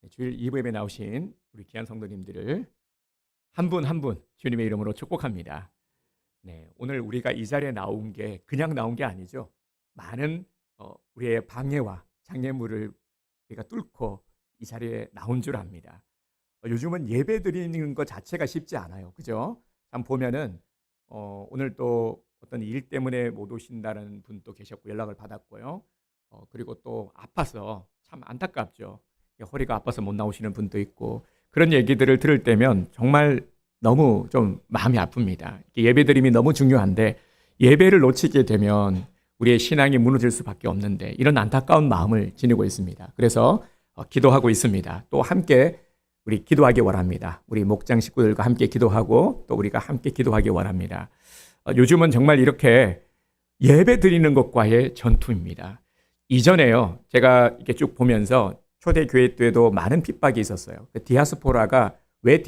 주일 2부에 나오신 우리 귀한 성도님들을 한 분 한 분 주님의 이름으로 축복합니다. 네, 오늘 우리가 이 자리에 나온 게 그냥 나온 게 아니죠. 많은 우리의 방해와 장애물을 우리가 뚫고 이 자리에 나온 줄 압니다. 요즘은 예배 드리는 것 자체가 쉽지 않아요. 그죠? 참 보면은 오늘 또 어떤 일 때문에 못 오신다는 분도 계셨고 연락을 받았고요. 그리고 또 아파서 참 안타깝죠. 허리가 아파서 못 나오시는 분도 있고 그런 얘기들을 들을 때면 정말 너무 좀 마음이 아픕니다. 예배 드림이 너무 중요한데 예배를 놓치게 되면 우리의 신앙이 무너질 수밖에 없는데 이런 안타까운 마음을 지니고 있습니다. 그래서 기도하고 있습니다. 또 함께 우리 기도하기 원합니다. 우리 목장 식구들과 함께 기도하고 또 우리가 함께 기도하기 원합니다. 요즘은 정말 이렇게 예배 드리는 것과의 전투입니다. 이전에요, 제가 이렇게 쭉 보면서 초대교회 때도 많은 핍박이 있었어요. 디아스포라가 왜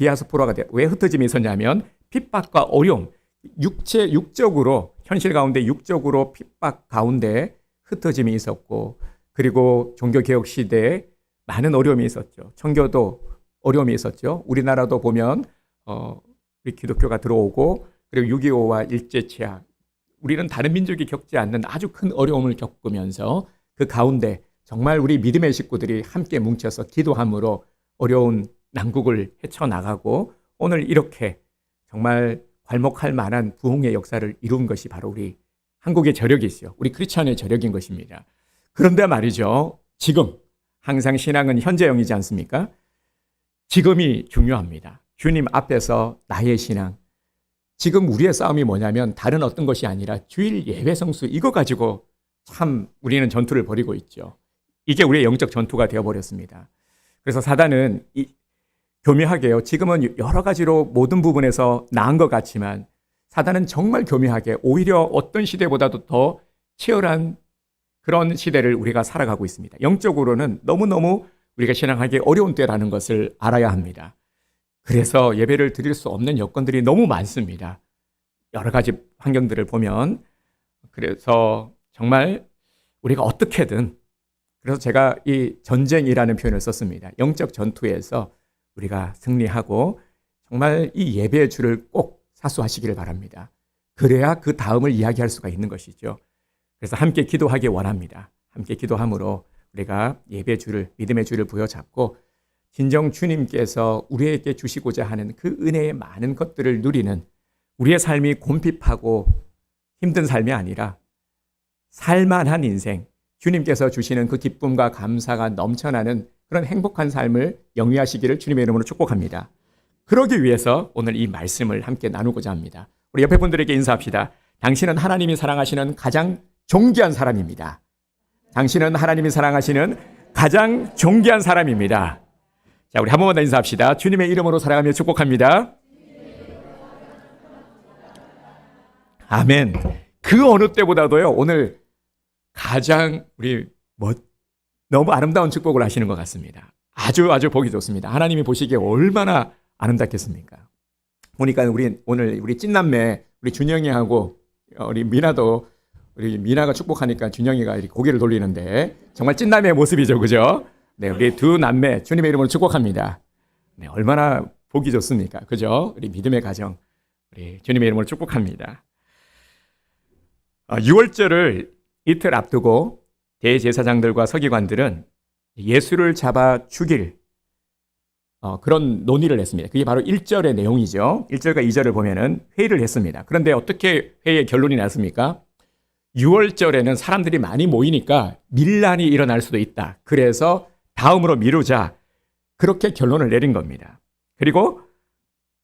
흩어짐이 있었냐면 핍박과 어려움, 육적으로 현실 가운데 육적으로 핍박 가운데 흩어짐이 있었고 그리고 종교개혁 시대에 많은 어려움이 있었죠. 청교도 어려움이 있었죠. 우리나라도 보면 우리 기독교가 들어오고 그리고 6.25와 일제치하 우리는 다른 민족이 겪지 않는 아주 큰 어려움을 겪으면서 그 가운데 정말 우리 믿음의 식구들이 함께 뭉쳐서 기도함으로 어려운 난국을 헤쳐나가고 오늘 이렇게 정말 괄목할 만한 부흥의 역사를 이룬 것이 바로 우리 한국의 저력이죠. 우리 크리스찬의 저력인 것입니다. 그런데 말이죠. 지금 항상 신앙은 현재형이지 않습니까? 지금이 중요합니다. 주님 앞에서 나의 신앙. 지금 우리의 싸움이 뭐냐면 다른 어떤 것이 아니라 주일 예배 성수 이거 가지고 참 우리는 전투를 벌이고 있죠. 이게 우리의 영적 전투가 되어버렸습니다. 그래서 사단은 교묘하게요. 지금은 여러 가지로 모든 부분에서 나은 것 같지만 사단은 정말 교묘하게 오히려 어떤 시대보다도 더 치열한 그런 시대를 우리가 살아가고 있습니다. 영적으로는 너무너무 우리가 신앙하기 어려운 때라는 것을 알아야 합니다. 그래서 예배를 드릴 수 없는 여건들이 너무 많습니다. 여러 가지 환경들을 보면 그래서 정말 우리가 어떻게든 그래서 제가 이 전쟁이라는 표현을 썼습니다. 영적 전투에서 우리가 승리하고 정말 이 예배의 줄을 꼭 사수하시기를 바랍니다. 그래야 그 다음을 이야기할 수가 있는 것이죠. 그래서 함께 기도하기 원합니다. 함께 기도함으로 우리가 예배의 줄을, 믿음의 줄을 부여잡고 진정 주님께서 우리에게 주시고자 하는 그 은혜의 많은 것들을 누리는 우리의 삶이 곰핍하고 힘든 삶이 아니라 살만한 인생, 주님께서 주시는 그 기쁨과 감사가 넘쳐나는 그런 행복한 삶을 영위하시기를 주님의 이름으로 축복합니다. 그러기 위해서 오늘 이 말씀을 함께 나누고자 합니다. 우리 옆에 분들에게 인사합시다. 당신은 하나님이 사랑하시는 가장 존귀한 사람입니다. 당신은 하나님이 사랑하시는 가장 존귀한 사람입니다. 자, 우리 한 번만 더 인사합시다. 주님의 이름으로 살아가며 축복합니다. 아멘. 그 어느 때보다도요, 오늘 가장 우리 너무 아름다운 축복을 하시는 것 같습니다. 아주 보기 좋습니다. 하나님이 보시기에 얼마나 아름답겠습니까? 보니까 오늘 우리 찐남매 우리 준영이하고 우리 미나도 우리 미나가 축복하니까 준영이가 이렇게 고개를 돌리는데 정말 찐남매의 모습이죠, 그죠? 네, 우리 두 남매 주님의 이름으로 축복합니다. 네, 얼마나 보기 좋습니까, 그죠? 우리 믿음의 가정 우리 주님의 이름으로 축복합니다. 6월절을 이틀 앞두고 대제사장들과 서기관들은 예수를 잡아 죽일 그런 논의를 했습니다. 그게 바로 1절의 내용이죠. 1절과 2절을 보면은 회의를 했습니다. 그런데 어떻게 회의의 결론이 났습니까? 6월절에는 사람들이 많이 모이니까 밀란이 일어날 수도 있다. 그래서 다음으로 미루자. 그렇게 결론을 내린 겁니다. 그리고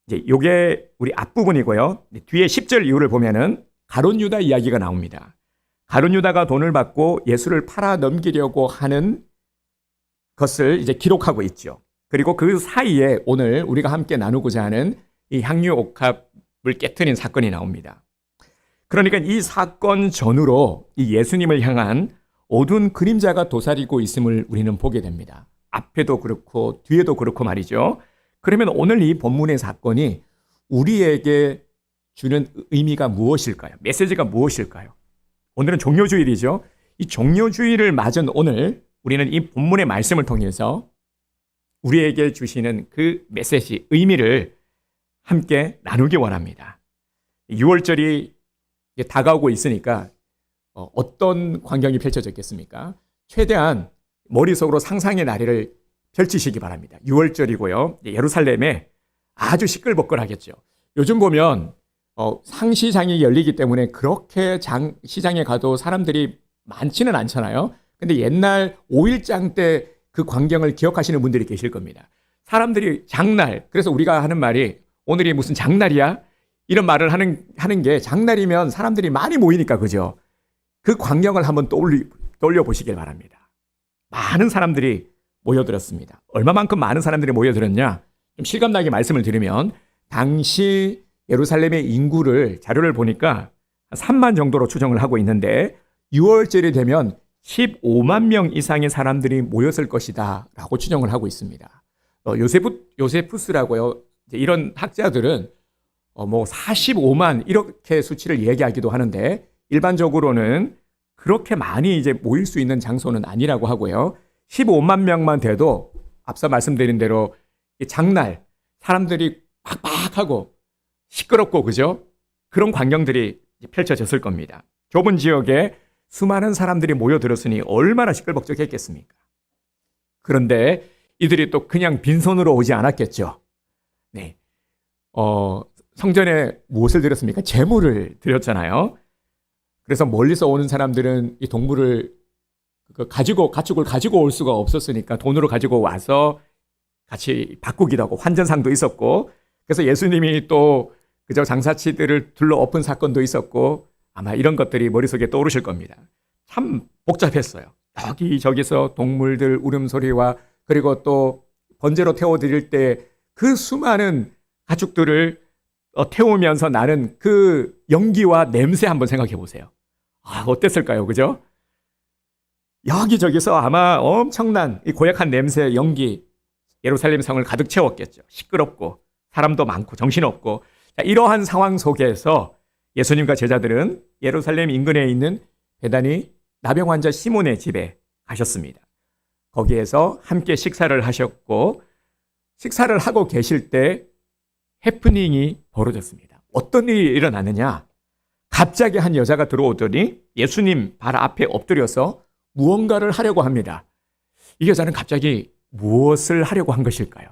이제 이게 우리 앞부분이고요. 뒤에 10절 이후를 보면은 가룟 유다 이야기가 나옵니다. 가룟 유다가 돈을 받고 예수를 팔아 넘기려고 하는 것을 이제 기록하고 있죠. 그리고 그 사이에 오늘 우리가 함께 나누고자 하는 이 향유 옥합을 깨트린 사건이 나옵니다. 그러니까 이 사건 전후로 이 예수님을 향한 어두운 그림자가 도사리고 있음을 우리는 보게 됩니다. 앞에도 그렇고 뒤에도 그렇고 말이죠. 그러면 오늘 이 본문의 사건이 우리에게 주는 의미가 무엇일까요? 메시지가 무엇일까요? 오늘은 종료주일이죠. 이 종료주일을 맞은 오늘 우리는 이 본문의 말씀을 통해서 우리에게 주시는 그 메시지, 의미를 함께 나누기 원합니다. 6월절이 다가오고 있으니까 어떤 광경이 펼쳐졌겠습니까? 최대한 머릿속으로 상상의 나래를 펼치시기 바랍니다. 6월절이고요. 예루살렘에 아주 시끌벅글하겠죠. 요즘 보면 상시장이 열리기 때문에 그렇게 시장에 가도 사람들이 많지는 않잖아요. 근데 옛날 5일장 때 그 광경을 기억하시는 분들이 계실 겁니다. 사람들이 장날, 그래서 우리가 하는 말이 오늘이 무슨 장날이야? 이런 말을 하는 게 장날이면 사람들이 많이 모이니까 그죠? 그 광경을 한번 떠올려 보시길 바랍니다. 많은 사람들이 모여들었습니다. 얼마만큼 많은 사람들이 모여들었냐? 좀 실감나게 말씀을 드리면 당시 예루살렘의 인구를 자료를 보니까 3만 정도로 추정을 하고 있는데 6월절이 되면 15만 명 이상의 사람들이 모였을 것이다 라고 추정을 하고 있습니다. 요세푸스라고요. 이런 학자들은 뭐 45만 이렇게 수치를 얘기하기도 하는데 일반적으로는 그렇게 많이 이제 모일 수 있는 장소는 아니라고 하고요. 15만 명만 돼도 앞서 말씀드린 대로 장날 사람들이 빡빡하고 시끄럽고 그죠? 그런 광경들이 펼쳐졌을 겁니다. 좁은 지역에 수많은 사람들이 모여들었으니 얼마나 시끌벅적했겠습니까? 그런데 이들이 또 그냥 빈손으로 오지 않았겠죠. 네. 성전에 무엇을 드렸습니까? 제물을 드렸잖아요. 그래서 멀리서 오는 사람들은 이 동물을 가축을 가지고 올 수가 없었으니까 돈으로 가지고 와서 같이 바꾸기도 하고 환전상도 있었고, 그래서 예수님이 또 그저 장사치들을 둘러 엎은 사건도 있었고, 아마 이런 것들이 머릿속에 떠오르실 겁니다. 참 복잡했어요. 여기저기서 동물들 울음소리와 그리고 또 번제로 태워드릴 때 그 수많은 가축들을 태우면서 나는 그 연기와 냄새 한번 생각해 보세요. 어땠을까요? 그죠? 여기저기서 아마 엄청난 이 고약한 냄새, 연기, 예루살렘 성을 가득 채웠겠죠. 시끄럽고 사람도 많고 정신없고. 자, 이러한 상황 속에서 예수님과 제자들은 예루살렘 인근에 있는 베다니 나병 환자 시몬의 집에 가셨습니다. 거기에서 함께 식사를 하셨고 식사를 하고 계실 때 해프닝이 벌어졌습니다. 어떤 일이 일어나느냐? 갑자기 한 여자가 들어오더니 예수님 발 앞에 엎드려서 무언가를 하려고 합니다. 이 여자는 갑자기 무엇을 하려고 한 것일까요?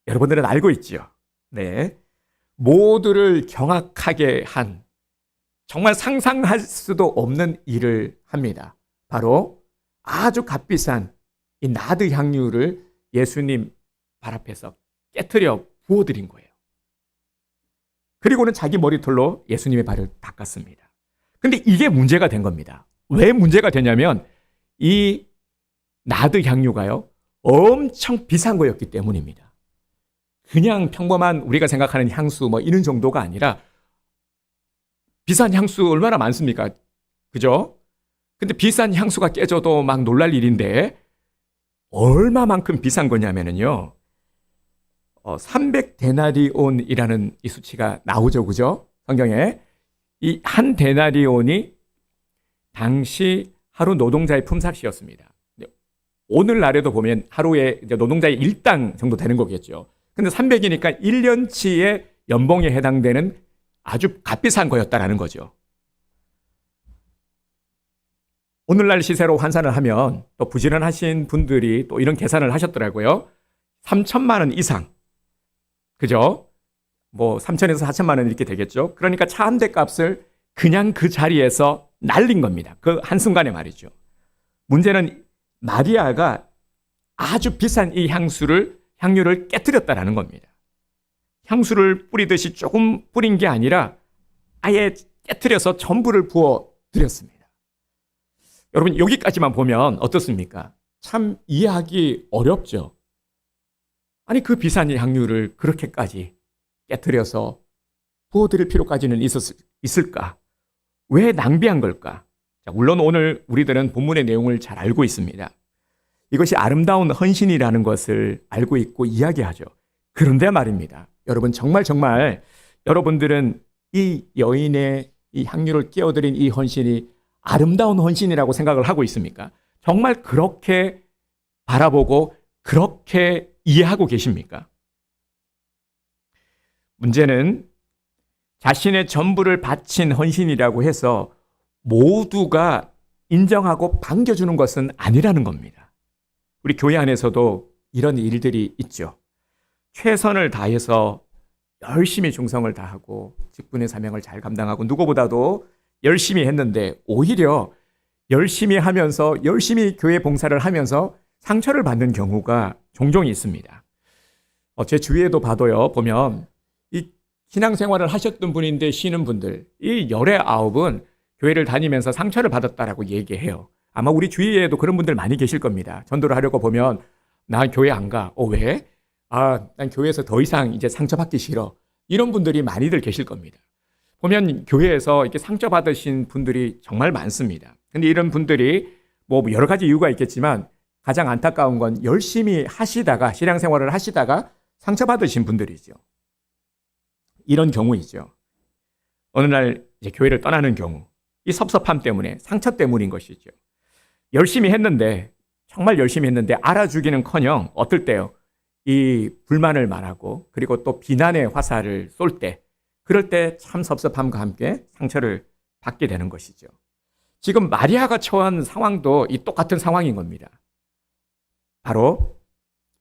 여러분들은 알고 있죠? 네. 모두를 경악하게 한 정말 상상할 수도 없는 일을 합니다. 바로 아주 값비싼 이 나드 향유를 예수님 발 앞에서 깨트려 부어드린 거예요. 그리고는 자기 머리털로 예수님의 발을 닦았습니다. 근데 이게 문제가 된 겁니다. 왜 문제가 되냐면 이 나드 향유가요, 엄청 비싼 거였기 때문입니다. 그냥 평범한 우리가 생각하는 향수 뭐 이런 정도가 아니라 비싼 향수 얼마나 많습니까? 그죠? 근데 비싼 향수가 깨져도 막 놀랄 일인데 얼마만큼 비싼 거냐면요. 300데나리온이라는 이 수치가 나오죠. 그죠? 성경에. 이 한 데나리온이 당시 하루 노동자의 품삯이었습니다. 오늘날에도 보면 하루에 노동자의 일당 정도 되는 거겠죠. 근데 300이니까 1년치의 연봉에 해당되는 아주 값비싼 거였다라는 거죠. 오늘날 시세로 환산을 하면 또 부지런하신 분들이 또 이런 계산을 하셨더라고요. 3천만 원 이상. 그죠? 뭐 3천에서 4천만 원 이렇게 되겠죠. 그러니까 차 한 대 값을 그냥 그 자리에서 날린 겁니다. 그 한순간에 말이죠. 문제는 마리아가 아주 비싼 이 향유를 깨뜨렸다라는 겁니다. 향수를 뿌리듯이 조금 뿌린 게 아니라 아예 깨뜨려서 전부를 부어 드렸습니다. 여러분, 여기까지만 보면 어떻습니까? 참 이해하기 어렵죠. 아니, 그 비싼 향유를 그렇게까지 깨뜨려서 부어드릴 필요까지는 있을까? 왜 낭비한 걸까? 자, 물론 오늘 우리들은 본문의 내용을 잘 알고 있습니다. 이것이 아름다운 헌신이라는 것을 알고 있고 이야기하죠. 그런데 말입니다. 여러분, 정말 여러분들은 이 여인의 이 향유를 끼워드린 이 헌신이 아름다운 헌신이라고 생각을 하고 있습니까? 정말 그렇게 바라보고 그렇게 이해하고 계십니까? 문제는 자신의 전부를 바친 헌신이라고 해서 모두가 인정하고 반겨주는 것은 아니라는 겁니다. 우리 교회 안에서도 이런 일들이 있죠. 최선을 다해서 열심히 중성을 다하고 직분의 사명을 잘 감당하고 누구보다도 열심히 했는데 오히려 열심히 하면서 열심히 교회 봉사를 하면서 상처를 받는 경우가 종종 있습니다. 제 주위에도 봐도요, 보면 이 신앙생활을 하셨던 분인데 쉬는 분들, 이 열의 아홉은 교회를 다니면서 상처를 받았다라고 얘기해요. 아마 우리 주위에도 그런 분들 많이 계실 겁니다. 전도를 하려고 보면 나 교회 안 가. 왜? 난 교회에서 더 이상 이제 상처받기 싫어. 이런 분들이 많이들 계실 겁니다. 보면 교회에서 이렇게 상처받으신 분들이 정말 많습니다. 근데 이런 분들이 뭐 여러 가지 이유가 있겠지만 가장 안타까운 건 열심히 하시다가 신앙생활을 하시다가 상처받으신 분들이죠. 이런 경우이죠. 어느 날 이제 교회를 떠나는 경우, 이 섭섭함 때문에, 상처 때문인 것이죠. 열심히 했는데, 정말 열심히 했는데 알아주기는커녕 어떨 때요? 이 불만을 말하고 그리고 또 비난의 화살을 쏠 때, 그럴 때 참 섭섭함과 함께 상처를 받게 되는 것이죠. 지금 마리아가 처한 상황도 이 똑같은 상황인 겁니다. 바로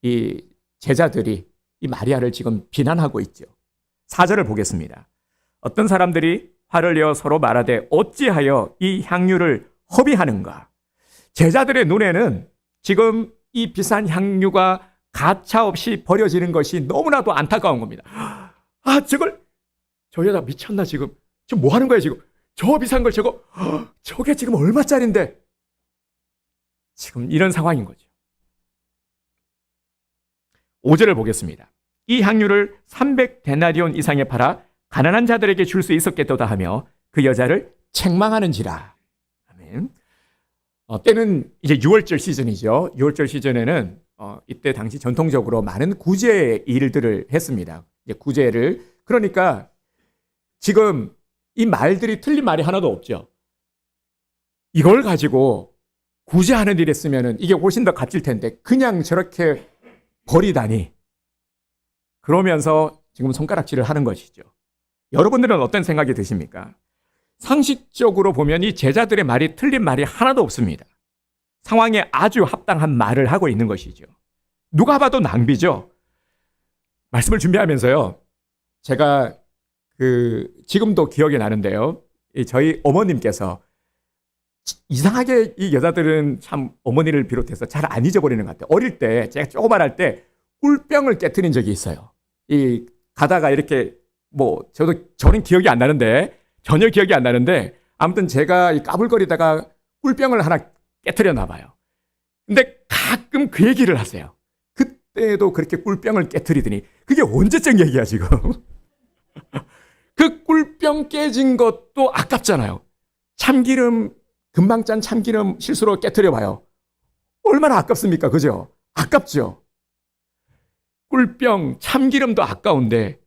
이 제자들이 이 마리아를 지금 비난하고 있죠. 4절을 보겠습니다. 어떤 사람들이 화를 내어 서로 말하되 어찌하여 이 향유를 허비하는가? 제자들의 눈에는 지금 이 비싼 향유가 가차없이 버려지는 것이 너무나도 안타까운 겁니다. 저걸 저 여자 미쳤나 지금? 지금 뭐 하는 거야 지금? 저 비싼 걸 저게 지금 얼마짜린데? 지금 이런 상황인 거죠. 5절을 보겠습니다. 이 향유를 300데나리온 이상에 팔아 가난한 자들에게 줄 수 있었겠도다 하며 그 여자를 책망하는지라. 아멘. 때는 이제 6월절 시즌이죠. 6월절 시즌에는 이때 당시 전통적으로 많은 구제 일들을 했습니다. 이제 구제를, 그러니까 지금 이 말들이 틀린 말이 하나도 없죠. 이걸 가지고 구제하는 일 했으면 이게 훨씬 더 값질 텐데 그냥 저렇게 버리다니. 그러면서 지금 손가락질을 하는 것이죠. 여러분들은 어떤 생각이 드십니까? 상식적으로 보면 이 제자들의 말이 틀린 말이 하나도 없습니다. 상황에 아주 합당한 말을 하고 있는 것이죠. 누가 봐도 낭비죠. 말씀을 준비하면서요, 제가 지금도 기억이 나는데요, 저희 어머님께서 이상하게 이 여자들은 참 어머니를 비롯해서 잘 안 잊어버리는 것 같아요. 어릴 때 제가 조그만할 때 꿀병을 깨트린 적이 있어요. 이 가다가 이렇게 저는 기억이 안 나는데, 전혀 기억이 안 나는데, 아무튼 제가 이 까불거리다가 꿀병을 하나 깨트렸나 봐요. 근데 가끔 그 얘기를 하세요. 그때도 그렇게 꿀병을 깨트리더니 그게 언제적 얘기야 지금. 그 꿀병 깨진 것도 아깝잖아요. 참기름, 금방 짠 참기름 실수로 깨트려 봐요. 얼마나 아깝습니까? 그죠? 아깝죠? 꿀병, 참기름도 아까운데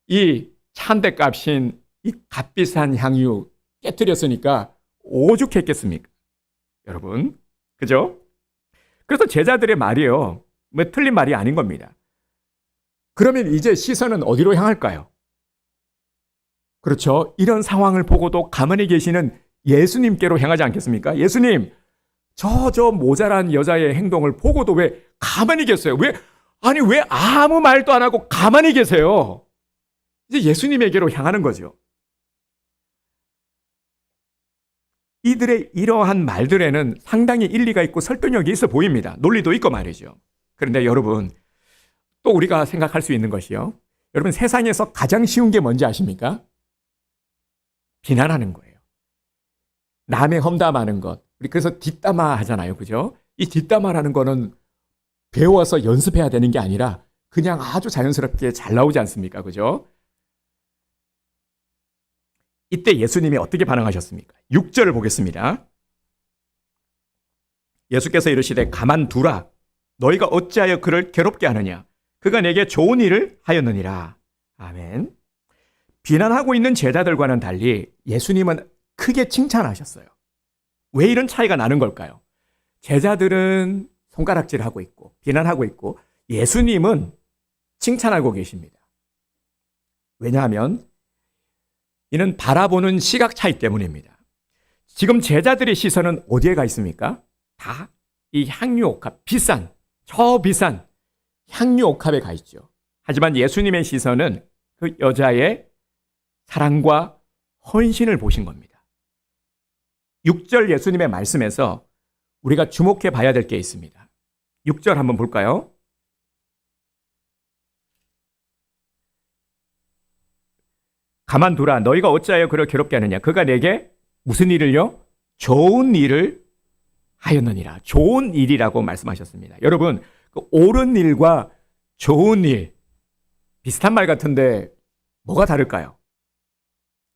이 찬대 값인 이 값비싼 향유 깨트렸으니까 오죽했겠습니까? 여러분, 그죠? 그래서 제자들의 말이요, 틀린 말이 아닌 겁니다. 그러면 이제 시선은 어디로 향할까요? 그렇죠. 이런 상황을 보고도 가만히 계시는 예수님께로 향하지 않겠습니까? 예수님, 저 모자란 여자의 행동을 보고도 왜 가만히 계세요? 왜 아무 말도 안 하고 가만히 계세요? 이제 예수님에게로 향하는 거죠. 이들의 이러한 말들에는 상당히 일리가 있고 설득력이 있어 보입니다. 논리도 있고 말이죠. 그런데 여러분, 또 우리가 생각할 수 있는 것이요, 여러분, 세상에서 가장 쉬운 게 뭔지 아십니까? 비난하는 거예요. 남의 험담하는 것. 우리 그래서 뒷담화 하잖아요. 그죠? 이 뒷담화라는 거는 배워서 연습해야 되는 게 아니라 그냥 아주 자연스럽게 잘 나오지 않습니까? 그죠? 이때 예수님이 어떻게 반응하셨습니까? 6절을 보겠습니다. 예수께서 이르시되 가만두라. 너희가 어찌하여 그를 괴롭게 하느냐? 그가 내게 좋은 일을 하였느니라. 아멘. 비난하고 있는 제자들과는 달리 예수님은 크게 칭찬하셨어요. 왜 이런 차이가 나는 걸까요? 제자들은 손가락질하고 있고 비난하고 있고 예수님은 칭찬하고 계십니다. 왜냐하면 이는 바라보는 시각 차이 때문입니다. 지금 제자들의 시선은 어디에 가 있습니까? 다 이 향유옥합, 저 비싼 향유옥합에 가 있죠. 하지만 예수님의 시선은 그 여자의 사랑과 헌신을 보신 겁니다. 6절 예수님의 말씀에서 우리가 주목해 봐야 될 게 있습니다. 6절 한번 볼까요? 가만두라. 너희가 어찌하여 그를 괴롭게 하느냐. 그가 내게 무슨 일을요? 좋은 일을 하였느니라. 좋은 일이라고 말씀하셨습니다. 여러분, 그 옳은 일과 좋은 일 비슷한 말 같은데 뭐가 다를까요?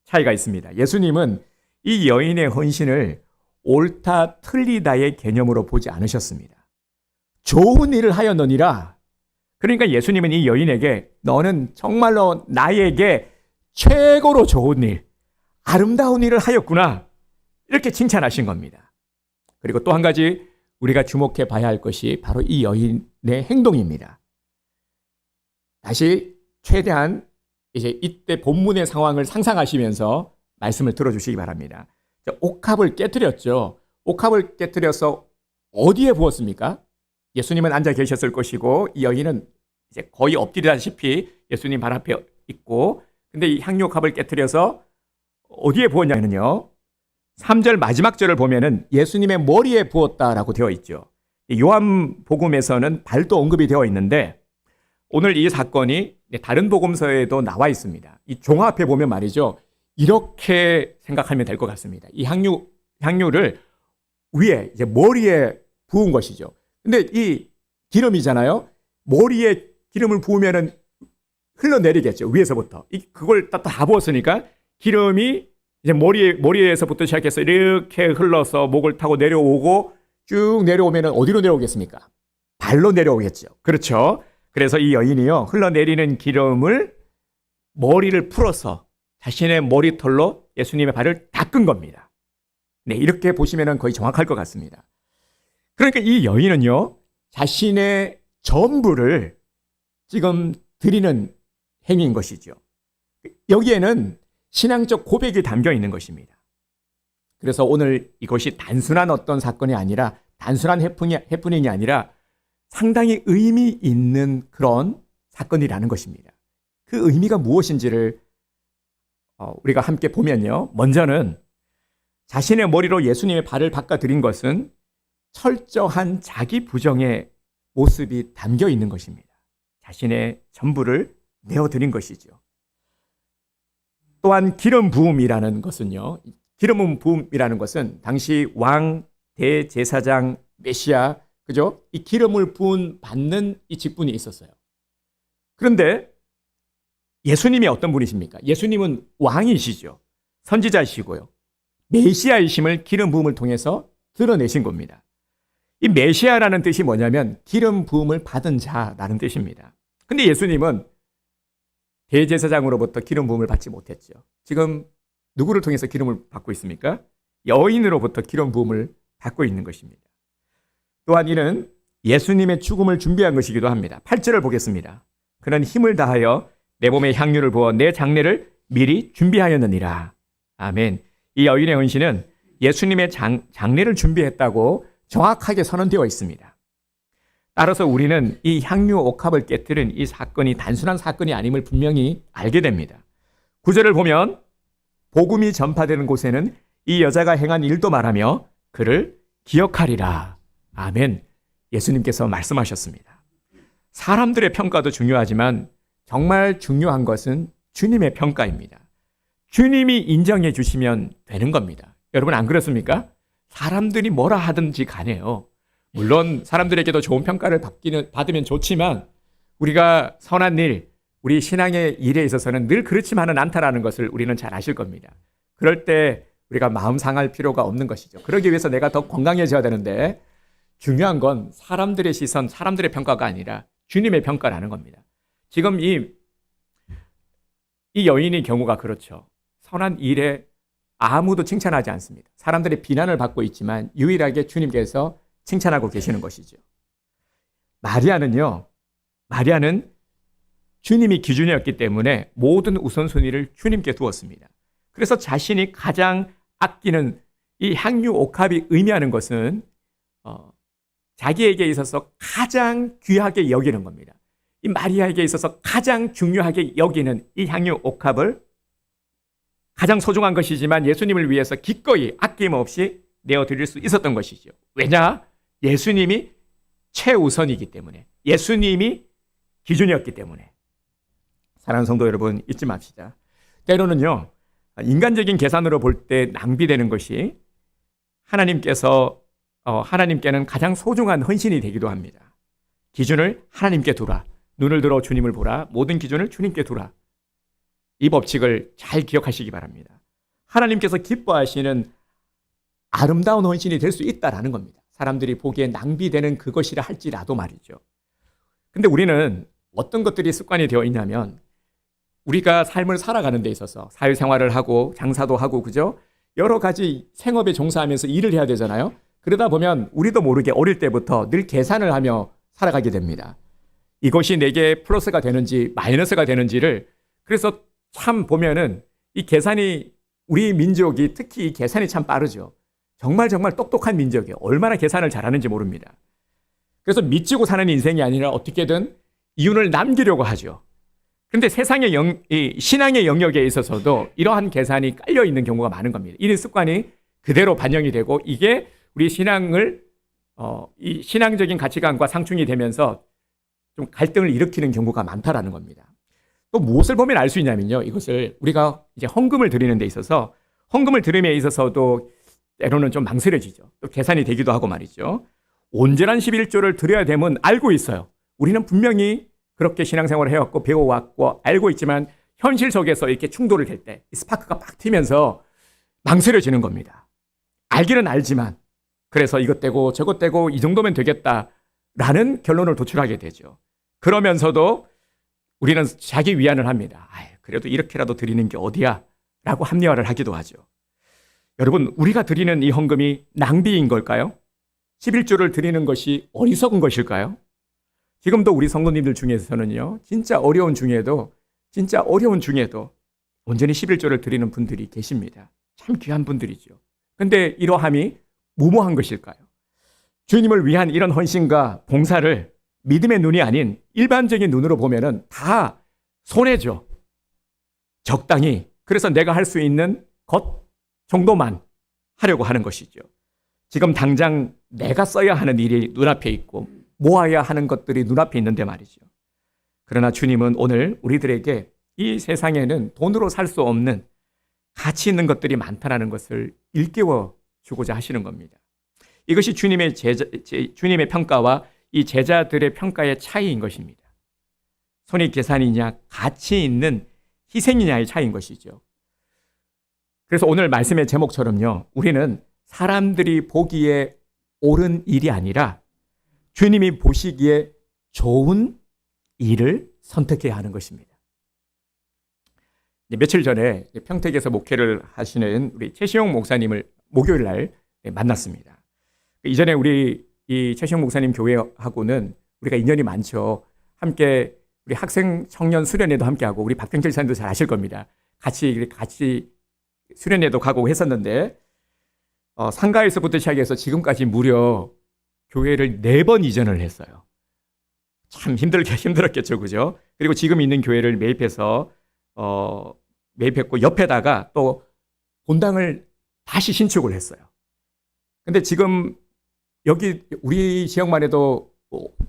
차이가 있습니다. 예수님은 이 여인의 헌신을 옳다 틀리다의 개념으로 보지 않으셨습니다. 좋은 일을 하였느니라. 그러니까 예수님은 이 여인에게 너는 정말로 나에게 최고로 좋은 일, 아름다운 일을 하였구나. 이렇게 칭찬하신 겁니다. 그리고 또 한 가지 우리가 주목해 봐야 할 것이 바로 이 여인의 행동입니다. 다시 최대한 이제 이때 본문의 상황을 상상하시면서 말씀을 들어주시기 바랍니다. 옥합을 깨뜨렸죠. 옥합을 깨뜨려서 어디에 부었습니까? 예수님은 앉아 계셨을 것이고 이 여인은 이제 거의 엎드리다시피 예수님 발 앞에 있고, 근데 이 향유옥합을 깨뜨려서 어디에 부었냐면요, 3절 마지막 절을 보면은 예수님의 머리에 부었다라고 되어 있죠. 요한복음에서는 발도 언급이 되어 있는데 오늘 이 사건이 다른 복음서에도 나와 있습니다. 이 종합해 보면 말이죠, 이렇게 생각하면 될 것 같습니다. 이 향유를 위에 이제 머리에 부은 것이죠. 근데 이 기름이잖아요. 머리에 기름을 부으면은 흘러내리겠죠. 위에서부터. 그걸 다 부었으니까 기름이 이제 머리에서부터 시작해서 이렇게 흘러서 목을 타고 내려오고 쭉 내려오면 어디로 내려오겠습니까? 발로 내려오겠죠. 그렇죠. 그래서 이 여인이요, 흘러내리는 기름을 머리를 풀어서 자신의 머리털로 예수님의 발을 닦은 겁니다. 네, 이렇게 보시면 거의 정확할 것 같습니다. 그러니까 이 여인은요, 자신의 전부를 지금 드리는 행위인 것이죠. 여기에는 신앙적 고백이 담겨 있는 것입니다. 그래서 오늘 이것이 단순한 어떤 사건이 아니라, 단순한 해프닝이 아니라 상당히 의미 있는 그런 사건이라는 것입니다. 그 의미가 무엇인지를 우리가 함께 보면요, 먼저는 자신의 머리로 예수님의 발을 닦아드린 것은 철저한 자기 부정의 모습이 담겨 있는 것입니다. 자신의 전부를 내어드린 것이죠. 또한 기름 부음이라는 것은요, 기름 부음이라는 것은 당시 왕, 대제사장, 메시아, 그죠? 이 기름을 부은 받는 이 직분이 있었어요. 그런데 예수님이 어떤 분이십니까? 예수님은 왕이시죠. 선지자이시고요. 메시아이심을 기름 부음을 통해서 드러내신 겁니다. 이 메시아라는 뜻이 뭐냐면 기름 부음을 받은 자라는 뜻입니다. 근데 예수님은 대제사장으로부터 기름 부음을 받지 못했죠. 지금 누구를 통해서 기름을 받고 있습니까? 여인으로부터 기름 부음을 받고 있는 것입니다. 또한 이는 예수님의 죽음을 준비한 것이기도 합니다. 8절을 보겠습니다. 그는 힘을 다하여 내 몸에 향유를 부어 내 장례를 미리 준비하였느니라. 아멘. 이 여인의 헌신은 예수님의 장례를 준비했다고 정확하게 선언되어 있습니다. 따라서 우리는 이 향유 옥합을 깨뜨린 이 사건이 단순한 사건이 아님을 분명히 알게 됩니다. 9절을 보면 복음이 전파되는 곳에는 이 여자가 행한 일도 말하며 그를 기억하리라. 아멘. 예수님께서 말씀하셨습니다. 사람들의 평가도 중요하지만 정말 중요한 것은 주님의 평가입니다. 주님이 인정해 주시면 되는 겁니다. 여러분 안 그렇습니까? 사람들이 뭐라 하든지 간에요. 물론 사람들에게도 좋은 평가를 받으면 좋지만 우리가 선한 일, 우리 신앙의 일에 있어서는 늘 그렇지만은 않다라는 것을 우리는 잘 아실 겁니다. 그럴 때 우리가 마음 상할 필요가 없는 것이죠. 그러기 위해서 내가 더 건강해져야 되는데 중요한 건 사람들의 시선, 사람들의 평가가 아니라 주님의 평가라는 겁니다. 지금 이 여인의 경우가 그렇죠. 선한 일에 아무도 칭찬하지 않습니다. 사람들의 비난을 받고 있지만 유일하게 주님께서 칭찬하고 계시는 것이죠. 마리아는 주님이 기준이었기 때문에 모든 우선순위를 주님께 두었습니다. 그래서 자신이 가장 아끼는 이 향유 옥합이 의미하는 것은 자기에게 있어서 가장 귀하게 여기는 겁니다. 이 마리아에게 있어서 가장 중요하게 여기는 이 향유 옥합을 가장 소중한 것이지만 예수님을 위해서 기꺼이 아낌없이 내어드릴 수 있었던 것이죠. 왜냐? 예수님이 최우선이기 때문에, 예수님이 기준이었기 때문에. 사랑하는 성도 여러분, 잊지 맙시다. 때로는요, 인간적인 계산으로 볼 때 낭비되는 것이 하나님께는 가장 소중한 헌신이 되기도 합니다. 기준을 하나님께 두라. 눈을 들어 주님을 보라. 모든 기준을 주님께 두라. 이 법칙을 잘 기억하시기 바랍니다. 하나님께서 기뻐하시는 아름다운 헌신이 될 수 있다라는 겁니다. 사람들이 보기에 낭비되는 그것이라 할지라도 말이죠. 근데 우리는 어떤 것들이 습관이 되어 있냐면 우리가 삶을 살아가는 데 있어서 사회생활을 하고 장사도 하고 그죠? 여러 가지 생업에 종사하면서 일을 해야 되잖아요. 그러다 보면 우리도 모르게 어릴 때부터 늘 계산을 하며 살아가게 됩니다. 이것이 내게 플러스가 되는지 마이너스가 되는지를. 그래서 참 보면은 이 계산이, 우리 민족이 특히 이 계산이 참 빠르죠. 정말 똑똑한 민족이에요. 얼마나 계산을 잘하는지 모릅니다. 그래서 미치고 사는 인생이 아니라 어떻게든 이윤을 남기려고 하죠. 그런데 세상의 이 신앙의 영역에 있어서도 이러한 계산이 깔려 있는 경우가 많은 겁니다. 이 습관이 그대로 반영이 되고 이게 우리 신앙을 이 신앙적인 가치관과 상충이 되면서 좀 갈등을 일으키는 경우가 많다라는 겁니다. 또 무엇을 보면 알 수 있냐면요. 이것을 우리가 이제 헌금을 드리는 데 있어서 헌금을 드림에 있어서도 때로는 좀 망설여지죠. 또 계산이 되기도 하고 말이죠. 온전한 11조를 드려야 됨은 알고 있어요. 우리는 분명히 그렇게 신앙생활을 해왔고 배워왔고 알고 있지만 현실 속에서 이렇게 충돌을 될 때 스파크가 빡 튀면서 망설여지는 겁니다. 알기는 알지만 그래서 이것 떼고 저것 떼고 이 정도면 되겠다라는 결론을 도출하게 되죠. 그러면서도 우리는 자기 위안을 합니다. 그래도 이렇게라도 드리는 게 어디야? 라고 합리화를 하기도 하죠. 여러분, 우리가 드리는 이 헌금이 낭비인 걸까요? 11조를 드리는 것이 어리석은 것일까요? 지금도 우리 성도님들 중에서는요, 진짜 어려운 중에도 온전히 11조를 드리는 분들이 계십니다. 참 귀한 분들이죠. 근데 이러함이 무모한 것일까요? 주님을 위한 이런 헌신과 봉사를 믿음의 눈이 아닌 일반적인 눈으로 보면은 다 손해죠. 적당히. 그래서 내가 할 수 있는 것 정도만 하려고 하는 것이죠. 지금 당장 내가 써야 하는 일이 눈앞에 있고 모아야 하는 것들이 눈앞에 있는데 말이죠. 그러나 주님은 오늘 우리들에게 이 세상에는 돈으로 살 수 없는 가치 있는 것들이 많다는 것을 일깨워 주고자 하시는 겁니다. 이것이 주님의 평가와 이 제자들의 평가의 차이인 것입니다. 손익계산이냐 가치 있는 희생이냐의 차이인 것이죠. 그래서 오늘 말씀의 제목처럼요, 우리는 사람들이 보기에 옳은 일이 아니라 주님이 보시기에 좋은 일을 선택해야 하는 것입니다. 며칠 전에 평택에서 목회를 하시는 우리 최시용 목사님을 목요일 날 만났습니다. 이전에 우리 이 최시용 목사님 교회하고는 우리가 인연이 많죠. 함께 우리 학생 청년 수련회도 함께하고 우리 박병철 사님도 잘 아실 겁니다. 같이 수련회도 가고 했었는데 상가에서부터 시작해서 지금까지 무려 교회를 4번 이전을 했어요. 참 힘들었겠죠, 그죠? 그리고 지금 있는 교회를 매입했고 옆에다가 또 본당을 다시 신축을 했어요. 근데 지금 여기 우리 지역만 해도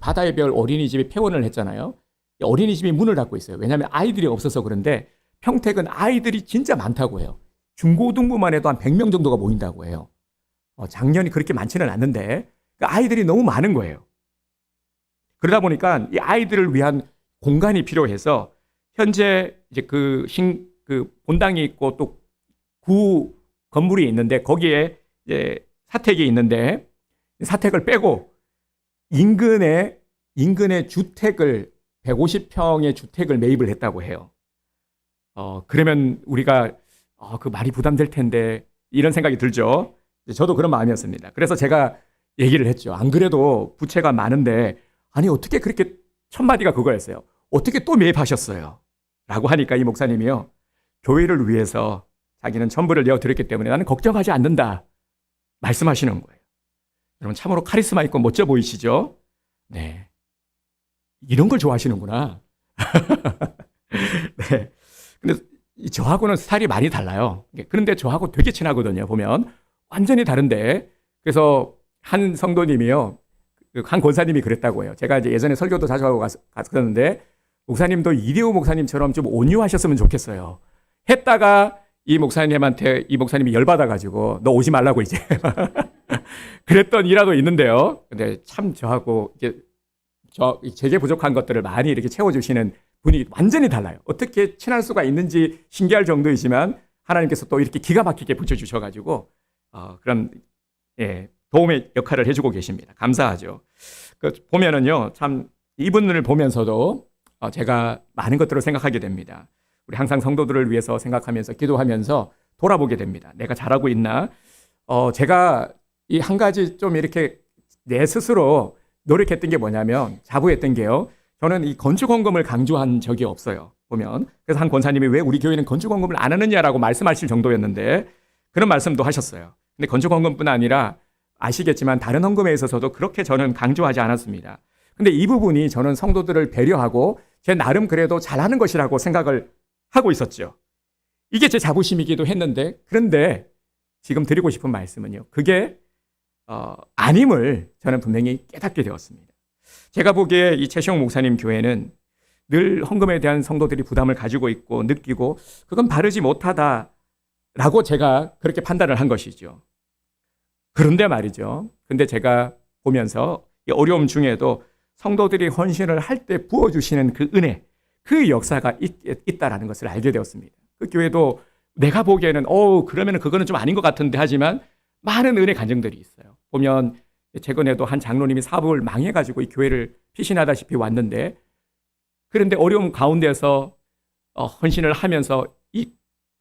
바다의 별 어린이집에 폐원을 했잖아요. 어린이집이 문을 닫고 있어요. 왜냐하면 아이들이 없어서 그런데 평택은 아이들이 진짜 많다고 해요. 중고등부만 해도 한 100명 정도가 모인다고 해요. 작년이 그렇게 많지는 않는데 아이들이 너무 많은 거예요. 그러다 보니까 이 아이들을 위한 공간이 필요해서 현재 이제 그 본당이 있고 또 구 건물이 있는데 거기에 이제 사택이 있는데 사택을 빼고 인근에 주택을 150평의 주택을 매입을 했다고 해요. 그러면 우리가 그 말이 부담될 텐데 이런 생각이 들죠. 저도 그런 마음이었습니다. 그래서 제가 얘기를 했죠. 안 그래도 부채가 많은데 아니 어떻게 그렇게 첫 마디가 그거였어요. 어떻게 또 매입하셨어요? 라고 하니까 이 목사님이요. 교회를 위해서 자기는 전부를 내어드렸기 때문에 나는 걱정하지 않는다. 말씀하시는 거예요. 여러분 참으로 카리스마 있고 멋져 보이시죠? 네. 이런 걸 좋아하시는구나. 네. 근데 저하고는 스타일이 많이 달라요. 그런데 저하고 되게 친하거든요. 보면 완전히 다른데. 그래서 한 성도님이요. 한 권사님이 그랬다고 해요. 제가 이제 예전에 설교도 자주 하고 갔었는데 목사님도 이대호 목사님처럼 좀 온유하셨으면 좋겠어요. 했다가 이 목사님이 열받아가지고 너 오지 말라고 이제 그랬던 일화도 있는데요. 근데 참 저하고 이게 제게 부족한 것들을 많이 이렇게 채워주시는 분이 완전히 달라요. 어떻게 친할 수가 있는지 신기할 정도이지만 하나님께서 또 이렇게 기가 막히게 붙여주셔가지고 그런 도움의 역할을 해주고 계십니다. 감사하죠. 보면은요, 참 이분을 보면서도 제가 많은 것들을 생각하게 됩니다. 우리 항상 성도들을 위해서 생각하면서 기도하면서 돌아보게 됩니다. 내가 잘하고 있나? 제가 이 한 가지 좀 이렇게 내 스스로 노력했던 게 뭐냐면 자부했던 게요. 저는 이 건축헌금을 강조한 적이 없어요. 보면 그래서 한 권사님이 왜 우리 교회는 건축헌금을 안 하느냐라고 말씀하실 정도였는데 그런 말씀도 하셨어요. 근데 건축헌금뿐 아니라 아시겠지만 다른 헌금에 있어서도 그렇게 저는 강조하지 않았습니다. 근데 이 부분이 저는 성도들을 배려하고 제 나름 그래도 잘하는 것이라고 생각을 하고 있었죠. 이게 제 자부심이기도 했는데 그런데 지금 드리고 싶은 말씀은요. 그게 아님을 저는 분명히 깨닫게 되었습니다. 제가 보기에 이 최시용 목사님 교회는 늘 헌금에 대한 성도들이 부담을 가지고 있고 느끼고 그건 바르지 못하다라고 제가 그렇게 판단을 한 것이죠. 그런데 말이죠. 근데 제가 보면서 이 어려움 중에도 성도들이 헌신을 할 때 부어주시는 그 은혜, 그 역사가 있다라는 것을 알게 되었습니다. 그 교회도 내가 보기에는 그러면 그거는 좀 아닌 것 같은데 하지만 많은 은혜 간증들이 있어요. 보면 최근에도 한 장로님이 사업을 망해가지고 이 교회를 피신하다시피 왔는데 그런데 어려움 가운데서 헌신을 하면서 이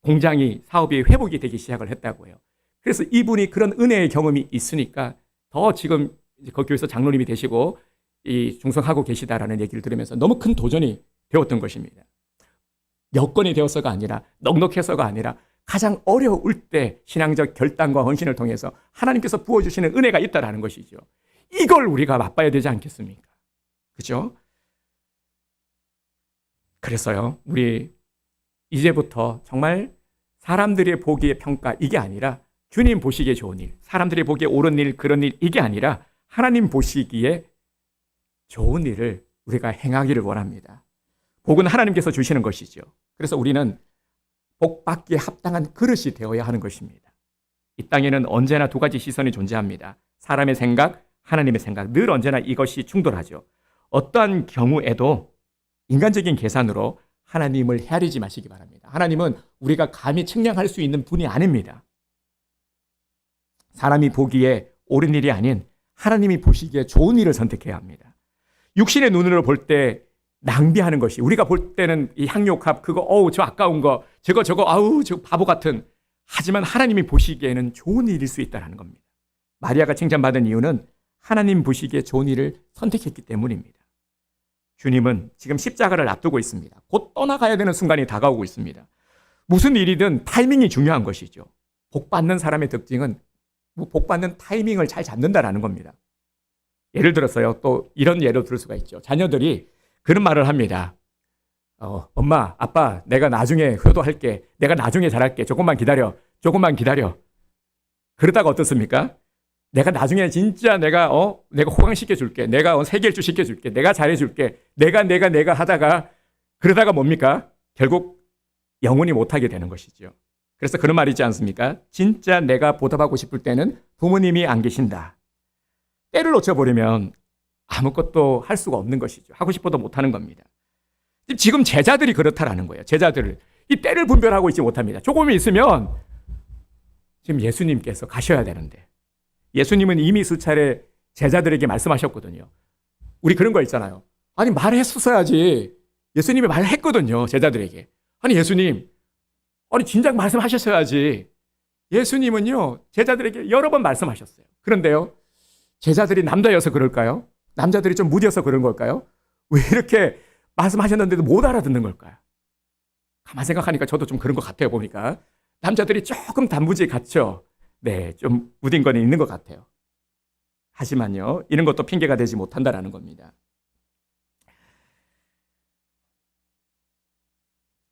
공장이 사업이 회복이 되기 시작을 했다고 해요. 그래서 이분이 그런 은혜의 경험이 있으니까 더 지금 그 교회에서 장로님이 되시고 이 중성하고 계시다라는 얘기를 들으면서 너무 큰 도전이 되었던 것입니다. 여건이 되어서가 아니라 넉넉해서가 아니라 가장 어려울 때 신앙적 결단과 헌신을 통해서 하나님께서 부어주시는 은혜가 있다라는 것이죠. 이걸 우리가 맛봐야 되지 않겠습니까? 그죠? 그래서요, 우리 이제부터 정말 사람들의 보기에 평가 이게 아니라 주님 보시기에 좋은 일, 사람들이 보기에 옳은 일, 그런 일 이게 아니라 하나님 보시기에 좋은 일을 우리가 행하기를 원합니다. 복은 하나님께서 주시는 것이죠. 그래서 우리는 복 받기에 합당한 그릇이 되어야 하는 것입니다. 이 땅에는 언제나 두 가지 시선이 존재합니다. 사람의 생각, 하나님의 생각. 늘 언제나 이것이 충돌하죠. 어떠한 경우에도 인간적인 계산으로 하나님을 헤아리지 마시기 바랍니다. 하나님은 우리가 감히 측량할 수 있는 분이 아닙니다. 사람이 보기에 옳은 일이 아닌 하나님이 보시기에 좋은 일을 선택해야 합니다. 육신의 눈으로 볼 때 낭비하는 것이 우리가 볼 때는 이 향료값 그거 저 아까운 거 저거 저 바보 같은 하지만 하나님이 보시기에는 좋은 일일 수 있다는 겁니다. 마리아가 칭찬받은 이유는 하나님 보시기에 좋은 일을 선택했기 때문입니다. 주님은 지금 십자가를 앞두고 있습니다. 곧 떠나가야 되는 순간이 다가오고 있습니다. 무슨 일이든 타이밍이 중요한 것이죠. 복 받는 사람의 특징은 복 받는 타이밍을 잘 잡는다라는 겁니다. 예를 들어서요, 또 이런 예로 들을 수가 있죠. 자녀들이 그런 말을 합니다. 엄마, 아빠, 내가 나중에 효도할게. 내가 나중에 잘할게. 조금만 기다려. 그러다가 어떻습니까? 내가 나중에 진짜 내가 호강시켜 줄게. 내가 세계일주 시켜 줄게. 내가 잘해 줄게. 내가 하다가 그러다가 뭡니까? 결국 영원히 못하게 되는 것이죠. 그래서 그런 말이지 않습니까? 진짜 내가 보답하고 싶을 때는 부모님이 안 계신다. 때를 놓쳐버리면 아무것도 할 수가 없는 것이죠. 하고 싶어도 못하는 겁니다. 지금 제자들이 그렇다라는 거예요. 제자들을. 이 때를 분별하고 있지 못합니다. 조금 있으면 지금 예수님께서 가셔야 되는데 예수님은 이미 수차례 제자들에게 말씀하셨거든요. 우리 그런 거 있잖아요. 아니 말했었어야지. 예수님이 말했거든요. 제자들에게. 아니 예수님, 아니 진작 말씀하셨어야지. 예수님은요 제자들에게 여러 번 말씀하셨어요. 그런데요 제자들이 남자여서 그럴까요? 남자들이 좀 무뎌서 그런 걸까요? 왜 이렇게 말씀하셨는데도 못 알아듣는 걸까요? 가만 생각하니까 저도 좀 그런 것 같아요, 보니까. 남자들이 조금 단무지에 갇혀, 네, 좀 무딘 건 있는 것 같아요. 하지만요, 이런 것도 핑계가 되지 못한다라는 겁니다.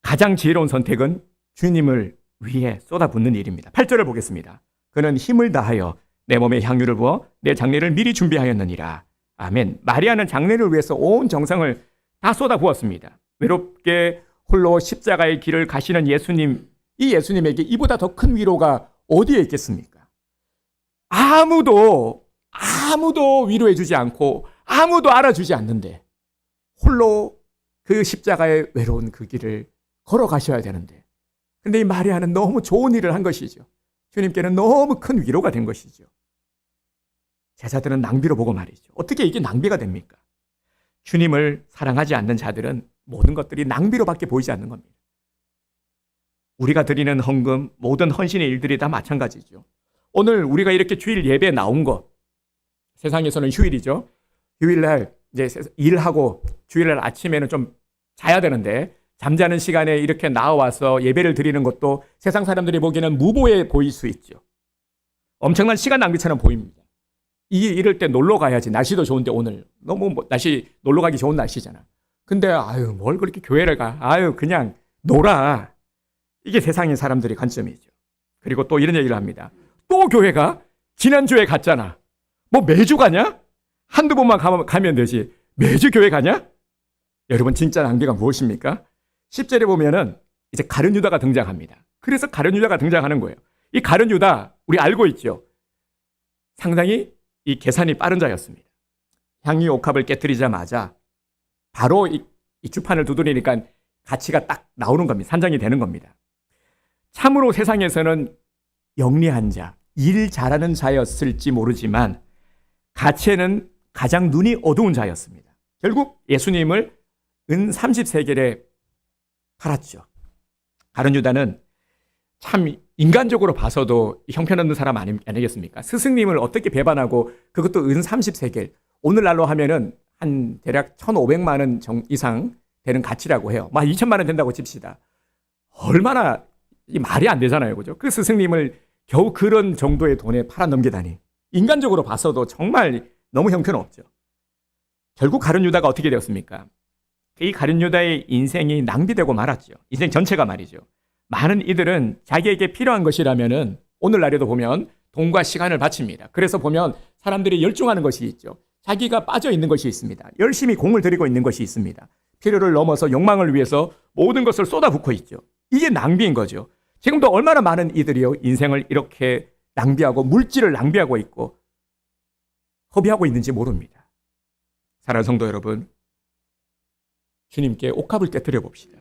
가장 지혜로운 선택은 주님을 위해 쏟아붓는 일입니다. 8절을 보겠습니다. 그는 힘을 다하여 내 몸에 향유를 부어 내 장례를 미리 준비하였느니라. 아멘. 마리아는 장례를 위해서 온 정성을 다 쏟아부었습니다. 외롭게 홀로 십자가의 길을 가시는 예수님, 이 예수님에게 이보다 더 큰 위로가 어디에 있겠습니까? 아무도 위로해주지 않고 아무도 알아주지 않는데 홀로 그 십자가의 외로운 그 길을 걸어가셔야 되는데, 근데 이 마리아는 너무 좋은 일을 한 것이죠. 주님께는 너무 큰 위로가 된 것이죠. 제자들은 낭비로 보고 말이죠. 어떻게 이게 낭비가 됩니까? 주님을 사랑하지 않는 자들은 모든 것들이 낭비로밖에 보이지 않는 겁니다. 우리가 드리는 헌금, 모든 헌신의 일들이 다 마찬가지죠. 오늘 우리가 이렇게 주일 예배에 나온 것, 세상에서는 휴일이죠. 휴일날 이제 일하고 주일날 아침에는 좀 자야 되는데 잠자는 시간에 이렇게 나와서 예배를 드리는 것도 세상 사람들이 보기에는 무모해 보일 수 있죠. 엄청난 시간 낭비처럼 보입니다. 이럴 때 놀러 가야지. 날씨도 좋은데 오늘 너무 날씨 놀러 가기 좋은 날씨잖아. 근데 뭘 그렇게 교회를 가? 그냥 놀아. 이게 세상의 사람들의 관점이죠. 그리고 또 이런 얘기를 합니다. 또 교회가? 지난주에 갔잖아. 뭐 매주 가냐? 한두 번만 가면 되지. 매주 교회 가냐? 여러분, 진짜 낭비가 무엇입니까? 10절에 보면은 이제 가룟 유다가 등장합니다. 그래서 가룟 유다가 등장하는 거예요. 이 가룟 유다, 우리 알고 있죠. 상당히 이 계산이 빠른 자였습니다. 향유 옥합을 깨뜨리자마자 바로 이 주판을 두드리니까 가치가 딱 나오는 겁니다. 산정이 되는 겁니다. 참으로 세상에서는 영리한 자, 일 잘하는 자였을지 모르지만 가치에는 가장 눈이 어두운 자였습니다. 결국 예수님을 은 30세겔에 팔았죠. 가룟 유다는 참 인간적으로 봐서도 형편없는 사람 아니겠습니까? 스승님을 어떻게 배반하고, 그것도 은 30세겔. 오늘날로 하면은 한 대략 1,500만 원 이상 되는 가치라고 해요. 2천만 원 된다고 칩시다. 얼마나 말이 안 되잖아요. 그죠? 그 스승님을 겨우 그런 정도의 돈에 팔아넘기다니. 인간적으로 봐서도 정말 너무 형편없죠. 결국 가룟 유다가 어떻게 되었습니까? 이 가룟 유다의 인생이 낭비되고 말았죠. 인생 전체가 말이죠. 많은 이들은 자기에게 필요한 것이라면은 오늘날에도 보면 돈과 시간을 바칩니다. 그래서 보면 사람들이 열중하는 것이 있죠. 자기가 빠져 있는 것이 있습니다. 열심히 공을 들이고 있는 것이 있습니다. 필요를 넘어서 욕망을 위해서 모든 것을 쏟아붓고 있죠. 이게 낭비인 거죠. 지금도 얼마나 많은 이들이요, 인생을 이렇게 낭비하고 물질을 낭비하고 있고 허비하고 있는지 모릅니다. 사랑하는 성도 여러분, 주님께 옥합을 깨뜨려 봅시다.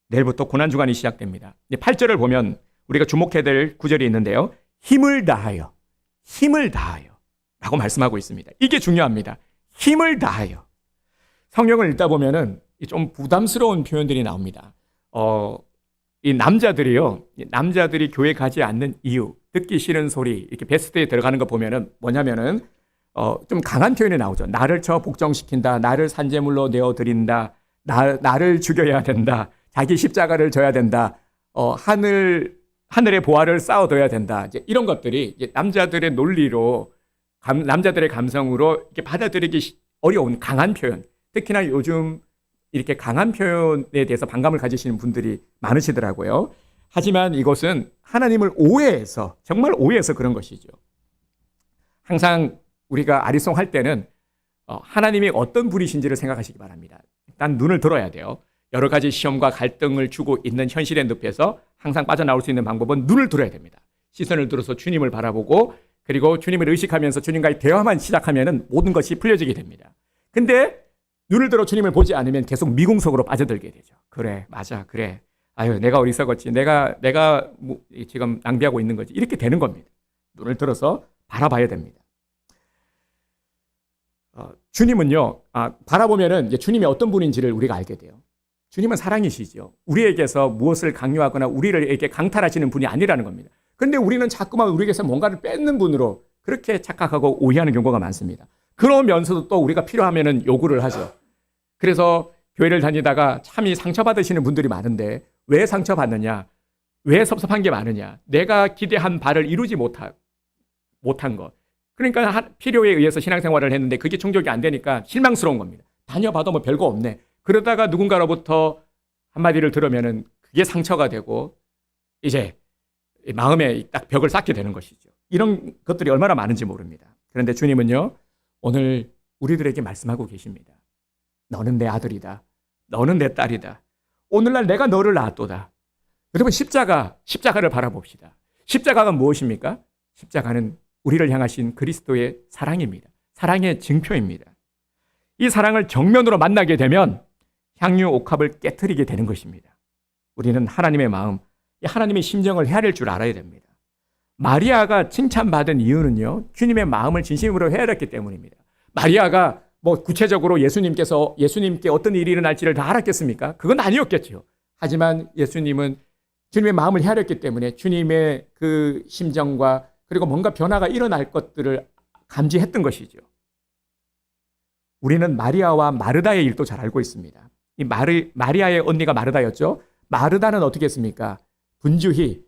내일부터 고난주간이 시작됩니다. 8절을 보면 우리가 주목해야 될 구절이 있는데요. 힘을 다하여 라고 말씀하고 있습니다. 이게 중요합니다. 힘을 다하여. 성경을 읽다 보면은 좀 부담스러운 표현들이 나옵니다. 이 남자들이 교회 가지 않는 이유, 듣기 싫은 소리, 이렇게 베스트에 들어가는 거 보면은 뭐냐면은 좀 강한 표현이 나오죠. 나를 복종시킨다, 나를 산재물로 내어드린다, 나를 죽여야 된다, 자기 십자가를 져야 된다, 하늘의 보화를 쌓아둬야 된다. 이제 이런 것들이 이제 남자들의 논리로, 남자들의 감성으로 이렇게 받아들이기 어려운 강한 표현. 특히나 요즘 이렇게 강한 표현에 대해서 반감을 가지시는 분들이 많으시더라고요. 하지만 이것은 하나님을 오해해서, 정말 오해해서 그런 것이죠. 항상 우리가 아리송할 때는 하나님이 어떤 분이신지를 생각하시기 바랍니다. 일단 눈을 들어야 돼요. 여러 가지 시험과 갈등을 주고 있는 현실의 늪에서 항상 빠져나올 수 있는 방법은 눈을 들어야 됩니다. 시선을 들어서 주님을 바라보고, 그리고 주님을 의식하면서 주님과의 대화만 시작하면 모든 것이 풀려지게 됩니다. 근데 눈을 들어 주님을 보지 않으면 계속 미궁석으로 빠져들게 되죠. 그래, 맞아, 그래. 내가 어리석었지. 내가 지금 낭비하고 있는 거지. 이렇게 되는 겁니다. 눈을 들어서 바라봐야 됩니다. 주님은요, 바라보면은 이제 주님이 어떤 분인지를 우리가 알게 돼요. 주님은 사랑이시죠. 우리에게서 무엇을 강요하거나 우리에게 강탈하시는 분이 아니라는 겁니다. 그런데 우리는 자꾸만 우리에게서 뭔가를 뺏는 분으로 그렇게 착각하고 오해하는 경우가 많습니다. 그러면서도 또 우리가 필요하면은 요구를 하죠. 그래서 교회를 다니다가 참이 상처받으시는 분들이 많은데 왜 상처받느냐? 왜 섭섭한 게 많으냐? 내가 기대한 바를 이루지 못한 것. 그러니까 필요에 의해서 신앙생활을 했는데 그게 충족이 안 되니까 실망스러운 겁니다. 다녀봐도 뭐 별거 없네. 그러다가 누군가로부터 한마디를 들으면은 그게 상처가 되고 이제 마음에 딱 벽을 쌓게 되는 것이죠. 이런 것들이 얼마나 많은지 모릅니다. 그런데 주님은요, 오늘 우리들에게 말씀하고 계십니다. 너는 내 아들이다. 너는 내 딸이다. 오늘날 내가 너를 낳았도다. 여러분, 십자가를 바라봅시다. 십자가가 무엇입니까? 십자가는 우리를 향하신 그리스도의 사랑입니다. 사랑의 증표입니다. 이 사랑을 정면으로 만나게 되면 향유 옥합을 깨트리게 되는 것입니다. 우리는 하나님의 마음, 하나님의 심정을 헤아릴 줄 알아야 됩니다. 마리아가 칭찬받은 이유는요, 주님의 마음을 진심으로 헤아렸기 때문입니다. 마리아가 뭐 구체적으로 예수님께 어떤 일이 일어날지를 다 알았겠습니까? 그건 아니었겠죠. 하지만 예수님은 주님의 마음을 헤아렸기 때문에 주님의 그 심정과 그리고 뭔가 변화가 일어날 것들을 감지했던 것이죠. 우리는 마리아와 마르다의 일도 잘 알고 있습니다. 이 마리아의 언니가 마르다였죠. 마르다는 어떻게 했습니까? 분주히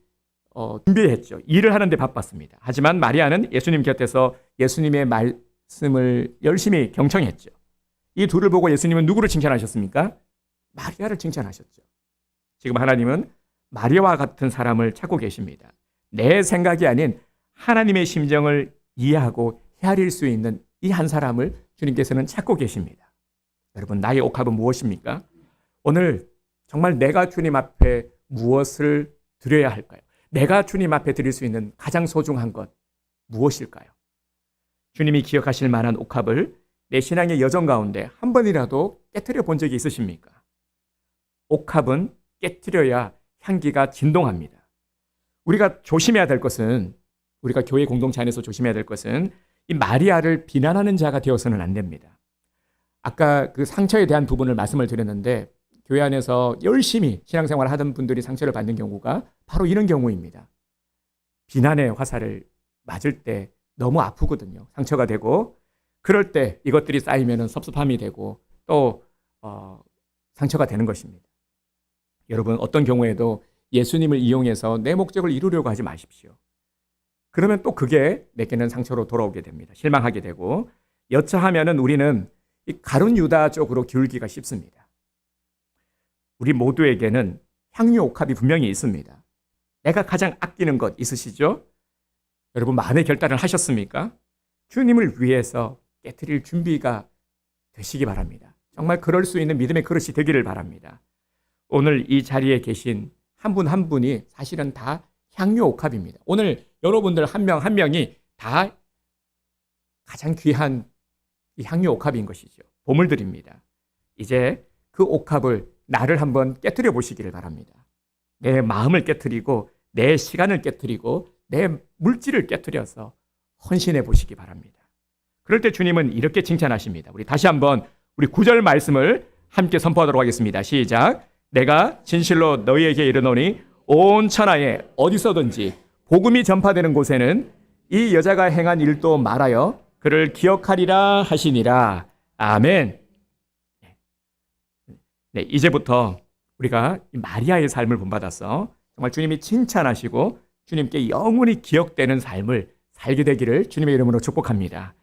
준비했죠. 일을 하는데 바빴습니다. 하지만 마리아는 예수님 곁에서 예수님의 말씀을 열심히 경청했죠. 이 둘을 보고 예수님은 누구를 칭찬하셨습니까? 마리아를 칭찬하셨죠. 지금 하나님은 마리아와 같은 사람을 찾고 계십니다. 내 생각이 아닌 하나님의 심정을 이해하고 헤아릴 수 있는 이 한 사람을 주님께서는 찾고 계십니다. 여러분, 나의 옥합은 무엇입니까? 오늘 정말 내가 주님 앞에 무엇을 드려야 할까요? 내가 주님 앞에 드릴 수 있는 가장 소중한 것 무엇일까요? 주님이 기억하실 만한 옥합을 내 신앙의 여정 가운데 한 번이라도 깨트려 본 적이 있으십니까? 옥합은 깨트려야 향기가 진동합니다. 우리가 조심해야 될 것은, 우리가 교회 공동체 안에서 조심해야 될 것은 이 마리아를 비난하는 자가 되어서는 안 됩니다. 아까 그 상처에 대한 부분을 말씀을 드렸는데 교회 안에서 열심히 신앙생활을 하던 분들이 상처를 받는 경우가 바로 이런 경우입니다. 비난의 화살을 맞을 때 너무 아프거든요. 상처가 되고 그럴 때 이것들이 쌓이면 섭섭함이 되고 또 상처가 되는 것입니다. 여러분, 어떤 경우에도 예수님을 이용해서 내 목적을 이루려고 하지 마십시오. 그러면 또 그게 내게는 상처로 돌아오게 됩니다. 실망하게 되고 여차하면은 우리는 이 가룟 유다 쪽으로 기울기가 쉽습니다. 우리 모두에게는 향유 옥합이 분명히 있습니다. 내가 가장 아끼는 것 있으시죠? 여러분, 마음의 결단을 하셨습니까? 주님을 위해서 깨트릴 준비가 되시기 바랍니다. 정말 그럴 수 있는 믿음의 그릇이 되기를 바랍니다. 오늘 이 자리에 계신 한 분 한 분이 사실은 다 향유 옥합입니다. 오늘 여러분들 한 명 한 명이 다 가장 귀한 이 향유 옥합인 것이죠. 보물들입니다. 이제 그 옥합을 나를 한번 깨트려 보시기를 바랍니다. 내 마음을 깨트리고 내 시간을 깨트리고 내 물질을 깨트려서 헌신해 보시기 바랍니다. 그럴 때 주님은 이렇게 칭찬하십니다. 우리 다시 한번 우리 9절 말씀을 함께 선포하도록 하겠습니다. 시작. 내가 진실로 너희에게 이르노니 온 천하에 어디서든지 복음이 전파되는 곳에는 이 여자가 행한 일도 말하여 그를 기억하리라 하시니라. 아멘. 네, 이제부터 우리가 마리아의 삶을 본받아서 정말 주님이 칭찬하시고 주님께 영원히 기억되는 삶을 살게 되기를 주님의 이름으로 축복합니다.